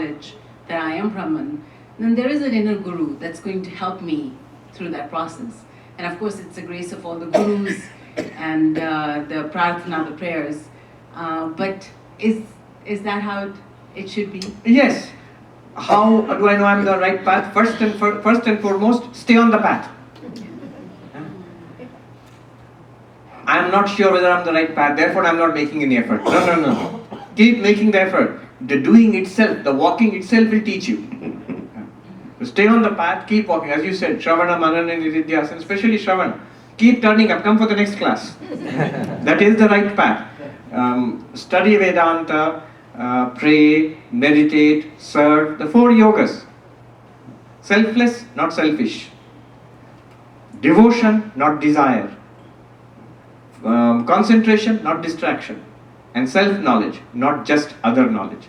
knowledge that I am Brahman, then there is an inner guru that's going to help me through that process. And of course, it's the grace of all the gurus and the prarthana, the prayers. But is that how it should be? Yes. How do I know I'm on the right path? First and foremost, stay on the path. I'm not sure whether I'm on the right path, therefore I'm not making any effort. No. Keep making the effort. The doing itself, the walking itself will teach you. So stay on the path, keep walking. As you said, Shravana, Manana, Nididhyasana, especially Shravana. Keep turning up, come for the next class. That is the right path. Study Vedanta, pray, meditate, serve, the 4 yogas. Selfless, not selfish. Devotion, not desire. Concentration, not distraction. And self-knowledge, not just other knowledge.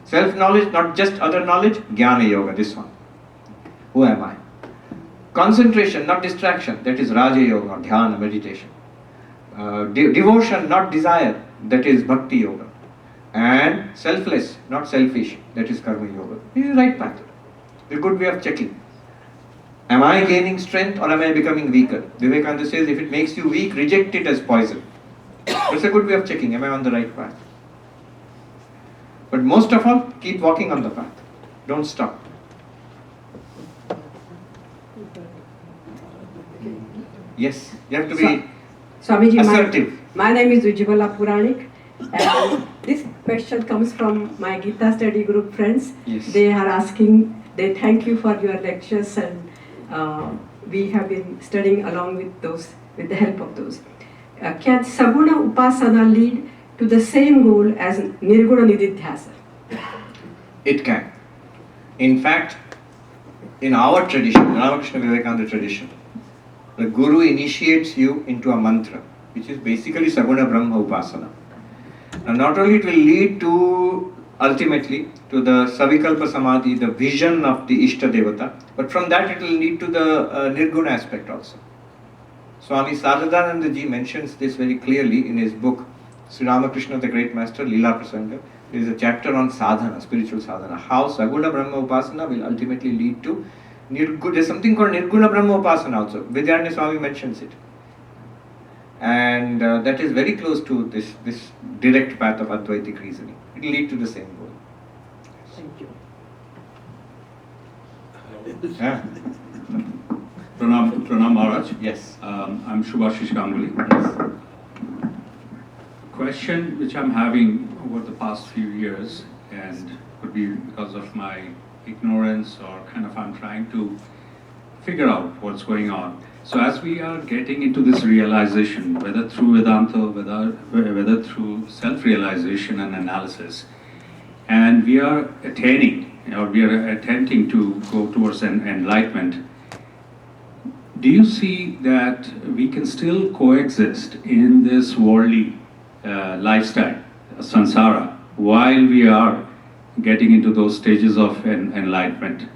Self-knowledge, not just other knowledge, Jnana Yoga, this one. Who am I? Concentration, not distraction, that is Raja Yoga, or Dhyana, meditation. Devotion, not desire, that is Bhakti Yoga. And selfless, not selfish, that is Karma Yoga. This is the right path. A good way of checking. Am I gaining strength or am I becoming weaker? Vivekananda says, if it makes you weak, reject it as poison. It's a good way of checking, am I on the right path? But most of all, keep walking on the path. Don't stop. Yes, you have to be Swamiji, assertive. My name is Ujjwala Puranik, and this question comes from my Gita study group friends. Yes. They are asking, they thank you for your lectures, and we have been studying along with those, with the help of those. Can Saguna Upasana lead to the same goal as Nirguna Nididhyasa? It can. In fact, in our tradition, Ramakrishna Vivekananda tradition, the Guru initiates you into a mantra, which is basically Saguna Brahma Upasana. Now, not only it will lead to, ultimately, to the Savikalpa Samadhi, the vision of the Ishta Devata, but from that it will lead to the Nirguna aspect also. Swami Sarvapriyanandaji mentions this very clearly in his book, Sri Ramakrishna, the Great Master, Leela Prasanga. There is a chapter on sadhana, spiritual sadhana, how Saguna Brahma Upasana will ultimately lead to Nirguna. There is something called Nirguna Brahma Upasana also. Vidyaranya Swami mentions it. And that is very close to this direct path of Advaitic reasoning. It will lead to the same goal. Thank you. Yeah. Pranam Maharaj. Yes. I'm Shubhashish Ganguly. Question which I'm having over the past few years, and could be because of my ignorance or kind of I'm trying to figure out what's going on. So as we are getting into this realization, whether through Vedanta, whether through self-realization and analysis, and we are attaining, or we are attempting to go towards an enlightenment, do you see that we can still coexist in this worldly lifestyle, samsara, while we are getting into those stages of enlightenment?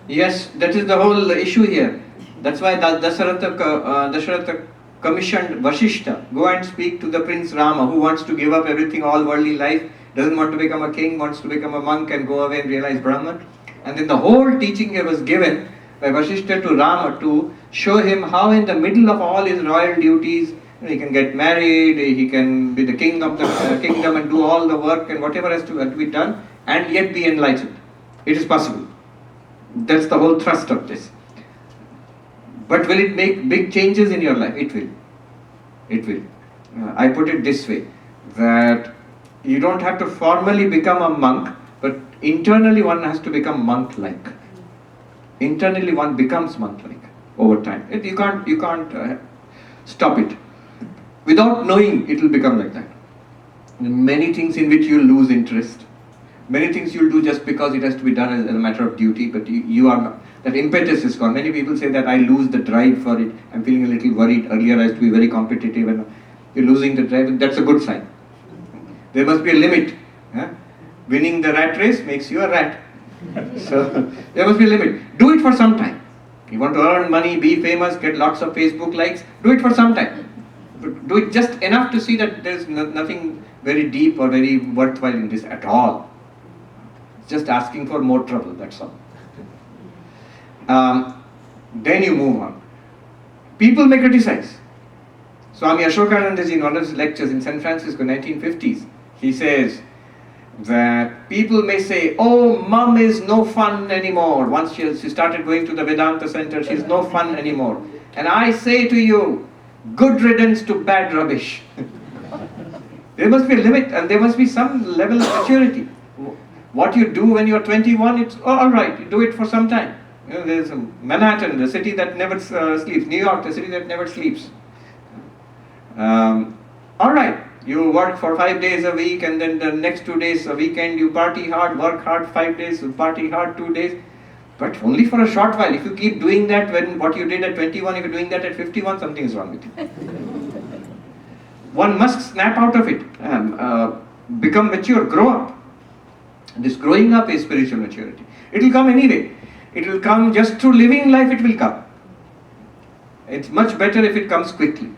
Yes, that is the whole issue here. That's why Dasharatha commissioned Vashishta, go and speak to the Prince Rama, who wants to give up everything, all worldly life, doesn't want to become a king, wants to become a monk and go away and realize Brahman. And then the whole teaching here was given by Vashishta to Rama to show him how in the middle of all his royal duties, he can get married, he can be the king of the kingdom and do all the work and whatever has to be done and yet be enlightened. It is possible. That's the whole thrust of this. But will it make big changes in your life? It will. It will. I put it this way, that you don't have to formally become a monk, but internally one has to become monk-like. Internally one becomes monk-like over time. You can't stop it. Without knowing, it will become like that. Many things in which you lose interest. Many things you'll do just because it has to be done as a matter of duty, but you are not. That impetus is gone. Many people say that I lose the drive for it. I'm feeling a little worried. Earlier I used to be very competitive and you're losing the drive. That's a good sign. There must be a limit. Winning the rat race makes you a rat. So there must be a limit. Do it for some time. You want to earn money, be famous, get lots of Facebook likes, do it for some time. But do it just enough to see that there's nothing very deep or very worthwhile in this at all. It's just asking for more trouble, that's all. Then you move on. People may criticize. Swami Ashokanandaji, in one of his lectures in San Francisco, 1950s, he says that people may say, oh, mom is no fun anymore. Once she started going to the Vedanta center, she's no fun anymore. And I say to you, good riddance to bad rubbish. There must be a limit and there must be some level of maturity. What you do when you're 21, it's all right, you do it for some time. You know, there's Manhattan, the city that never sleeps. New York, the city that never sleeps. All right, you work for 5 days a week and then the next 2 days a weekend you party hard, work hard 5 days, party hard 2 days. But only for a short while. If you keep doing that when what you did at 21, if you're doing that at 51, something is wrong with you. One must snap out of it, become mature, grow up. This growing up is spiritual maturity. It will come anyway. It will come just through living life, it will come. It's much better if it comes quickly.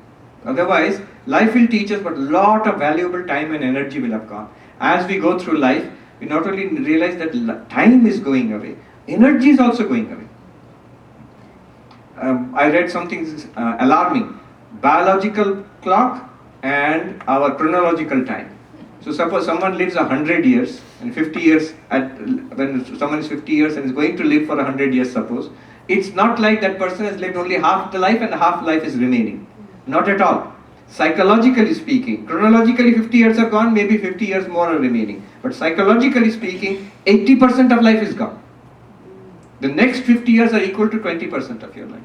Otherwise, life will teach us, but a lot of valuable time and energy will have gone. As we go through life, we not only realize that time is going away, energy is also going away. I read something alarming. Biological clock and our chronological time. So suppose someone lives 100 years and 50 years, when someone is 50 years and is going to live for 100 years, suppose, it's not like that person has lived only half the life and half life is remaining. Not at all. Psychologically speaking, chronologically 50 years are gone, maybe 50 years more are remaining. But psychologically speaking, 80% of life is gone. The next 50 years are equal to 20% of your life.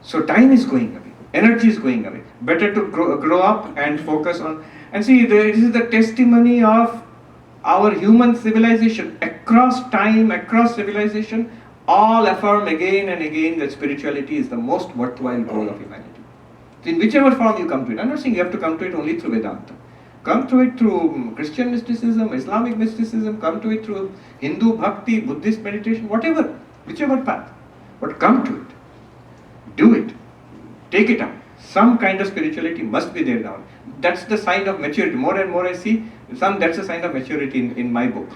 So time is going away. Energy is going away. Better to grow up and focus on. And see, this is the testimony of our human civilization. Across time, across civilization, all affirm again and again that spirituality is the most worthwhile goal of humanity. So in whichever form you come to it. I'm not saying you have to come to it only through Vedanta. Come to it through Christian mysticism, Islamic mysticism, come to it through Hindu bhakti, Buddhist meditation, whatever, whichever path. But come to it. Do it. Take it up. Some kind of spirituality must be there now. That's the sign of maturity. More and more I see, that's a sign of maturity in my book.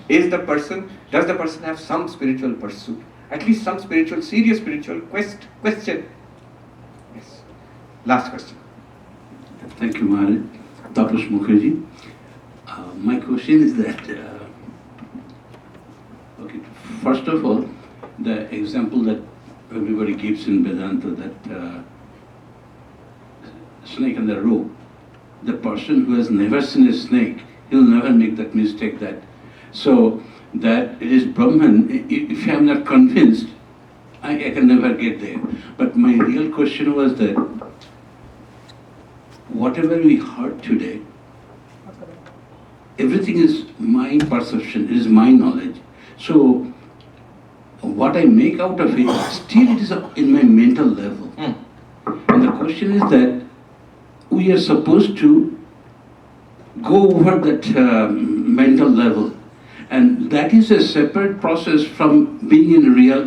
Does the person have some spiritual pursuit? At least some serious spiritual question. Yes. Last question. Thank you, Maharaj. Dr. Mukherjee. My question is that, first of all, the example that everybody gives in Vedanta, that snake and the rope, the person who has never seen a snake, he will never make that mistake that it is Brahman. If I am not convinced, I can never get there. But my real question was that whatever we heard today, everything is my perception, it is my knowledge. So what I make out of it, still it is in my mental level. And the question is that we are supposed to go over that mental level. And that is a separate process from being in real,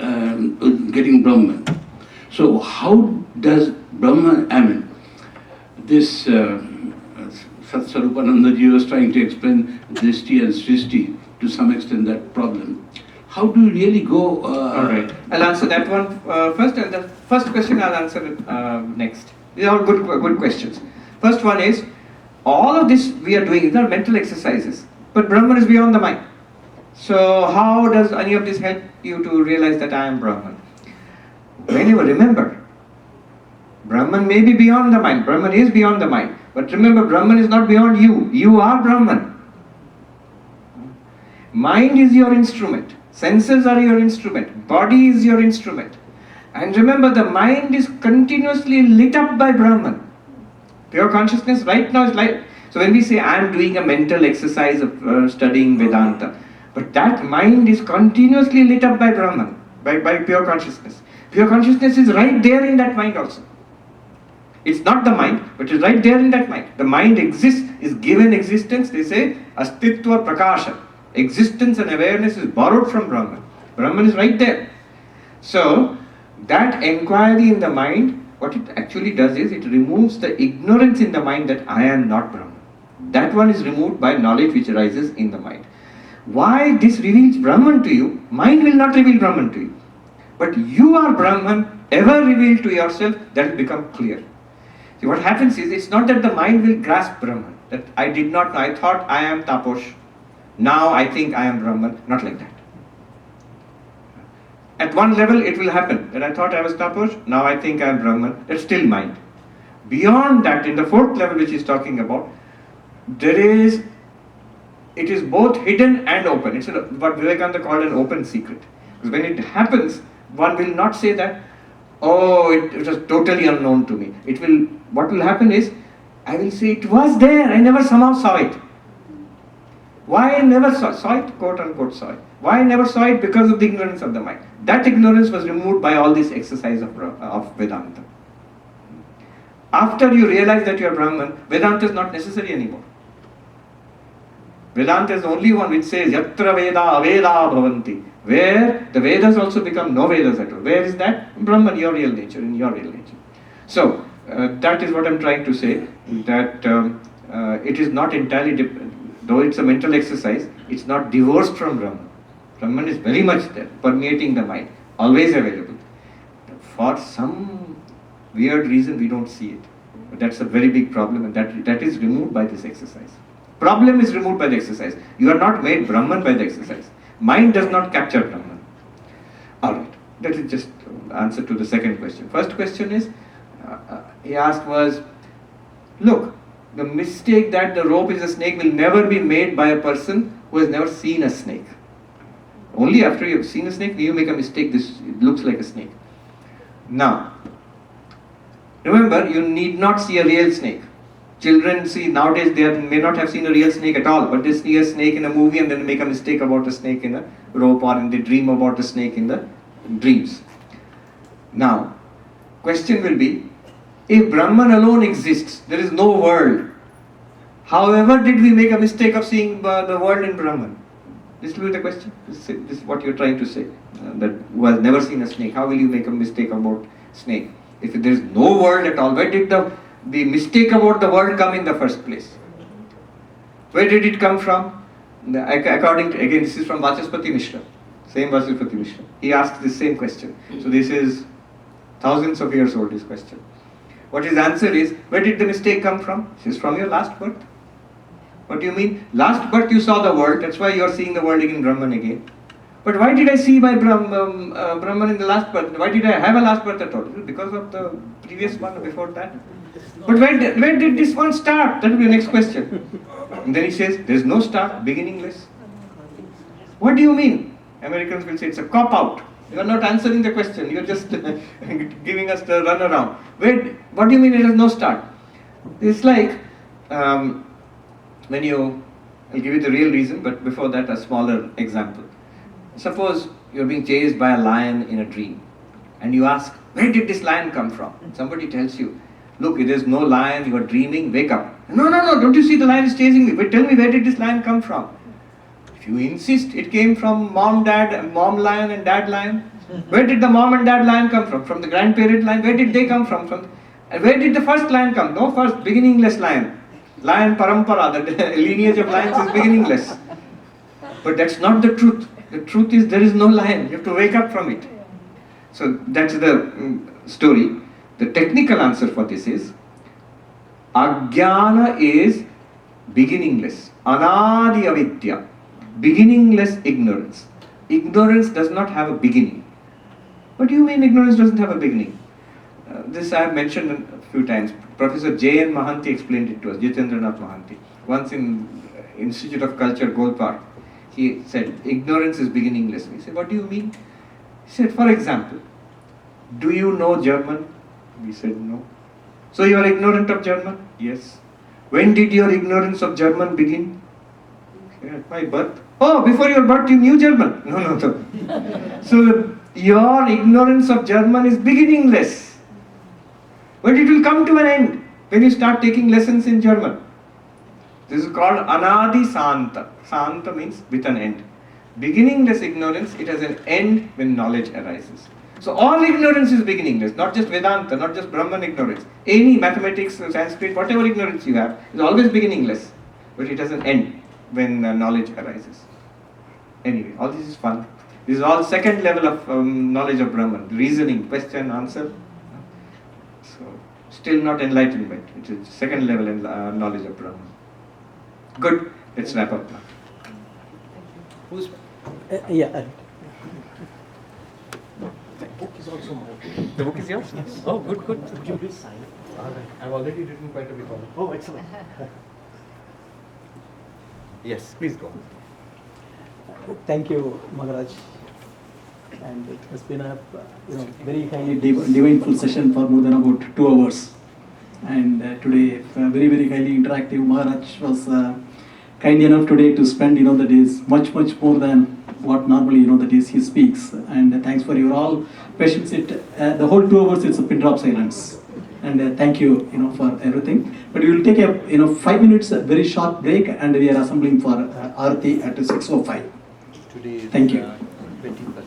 getting Brahman. So how does Brahman, this Satsvarupanandaji was trying to explain Drishti and Srishti to some extent, that problem. How do you really go? All right. I'll answer that one first, and the first question I'll answer next. These are all good questions. First one is, all of this we are doing, these are mental exercises, but Brahman is beyond the mind. So how does any of this help you to realize that I am Brahman? When you remember, Brahman may be beyond the mind, Brahman is beyond the mind, but remember, Brahman is not beyond you, you are Brahman. Mind is your instrument, senses are your instrument, body is your instrument. And remember, the mind is continuously lit up by Brahman. Pure consciousness right now is light. So when we say I am doing a mental exercise of studying Vedanta, but that mind is continuously lit up by Brahman, by pure consciousness. Pure consciousness is right there in that mind also. It's not the mind, but it's right there in that mind. The mind exists, is given existence, they say, astitva prakasha. Existence and awareness is borrowed from Brahman. Brahman is right there. So, that inquiry in the mind, what it actually does is, it removes the ignorance in the mind that I am not Brahman. That one is removed by knowledge which arises in the mind. Why this reveals Brahman to you, mind will not reveal Brahman to you. But you are Brahman, ever revealed to yourself, that will become clear. See, what happens is, it's not that the mind will grasp Brahman, that I did not know, I thought I am Taposh, now I think I am Brahman, not like that. At one level it will happen, that I thought I was Taposh, now I think I am Brahman, that's still mind. Beyond that, in the fourth level which he is talking about, it is both hidden and open. It's what Vivekananda called an open secret. Because when it happens, one will not say that, oh, it was totally unknown to me. What will happen is, I will say it was there, I never somehow saw it. Why I never saw it, quote unquote saw it. Why I never saw it? Because of the ignorance of the mind. That ignorance was removed by all this exercise of Vedanta. After you realize that you are Brahman, Vedanta is not necessary anymore. Vedanta is the only one which says, Yatra Veda Aveda Bhavanti, where the Vedas also become no Vedas at all. Where is that? Brahman, your real nature, in your real nature. So, that is what I am trying to say, that it is not entirely, though it's a mental exercise, it's not divorced from Brahman. Brahman is very much there, permeating the mind, always available. For some weird reason, we don't see it. But that's a very big problem, and that is removed by this exercise. Problem is removed by the exercise. You are not made Brahman by the exercise. Mind does not capture Brahman. Alright, that is just answer to the second question. First question is, he asked was, look, the mistake that the rope is a snake will never be made by a person who has never seen a snake. Only after you have seen a snake, you make a mistake, it looks like a snake. Now, remember, you need not see a real snake. Children see, nowadays they may not have seen a real snake at all, but they see a snake in a movie and then make a mistake about a snake in a rope, or they dream about a snake in the dreams. Now, question will be, if Brahman alone exists, there is no world, however did we make a mistake of seeing the world in Brahman? This will be the question. This is what you are trying to say. That who has never seen a snake, how will you make a mistake about snake? If there is no world at all, where did the mistake about the world come in the first place? Where did it come from? According to, again, this is from Vachaspati Mishra, same Vachaspati Mishra. He asked the same question. So this is thousands of years old, this question. What his answer is, where did the mistake come from? This is from your last birth. What do you mean? Last birth you saw the world, that's why you are seeing the world in Brahman again. But why did I see my Brahman in the last birth? Why did I have a last birth at all? Because of the previous one before that. But where did this one start? That will be the next question. And then he says, there is no start, beginningless. What do you mean? Americans will say it's a cop-out. You are not answering the question. You are just giving us the runaround. What do you mean it has no start? It's like, I'll give you the real reason, but before that a smaller example. Suppose you're being chased by a lion in a dream, and you ask, where did this lion come from? And somebody tells you, look, it is no lion, you are dreaming, wake up. No, don't you see the lion is chasing me? But tell me, where did this lion come from? If you insist it came from mom lion and dad lion, where did the mom and dad lion come from? From the grandparent lion, where did they come from? Where did the first lion come? No first, beginningless lion. Lion parampara, the lineage of lions is beginningless. But that's not the truth. The truth is there is no lion. You have to wake up from it. So that's the story. The technical answer for this is, Ajnana is beginningless. Anadi avidya. Beginningless ignorance. Ignorance does not have a beginning. What do you mean ignorance doesn't have a beginning? This I have mentioned a few times. Professor J.N. Mahanti explained it to us, Jitendranath Mahanti. Once in Institute of Culture, Golpar, he said, ignorance is beginningless. We said, what do you mean? He said, for example, do you know German? We said, no. So you are ignorant of German? Yes. When did your ignorance of German begin? At my birth. Oh, before your birth you knew German? No. So your ignorance of German is beginningless. But it will come to an end when you start taking lessons in German. This is called Anadi Santa. Santa means with an end. Beginningless ignorance, it has an end when knowledge arises. So all ignorance is beginningless, not just Vedanta, not just Brahman ignorance. Any mathematics, Sanskrit, whatever ignorance you have, is always beginningless. But it has an end when knowledge arises. Anyway, all this is fun. This is all second level of knowledge of Brahman, reasoning, question, answer. So, still not enlightenment, it is second level in knowledge of Brahman. Good, let's wrap up now. Who's Yeah. The book is also mine. the book is yours? Yes. Oh, good, good. Would you please sign? All right. I've already written quite a bit on it. Oh, excellent. Yes, please go. Thank you, Maharaj. And it has been a very highly divineful session for more than about 2 hours. And today, very, very highly interactive. Maharaj was kind enough today to spend the days much more than what normally the days he speaks. And thanks for your all patience. The whole 2 hours it's a pin drop silence. And thank you for everything. But we will take a 5 minutes very short break, and we are assembling for Aarti at 6:05. Today is Thank you. 20%.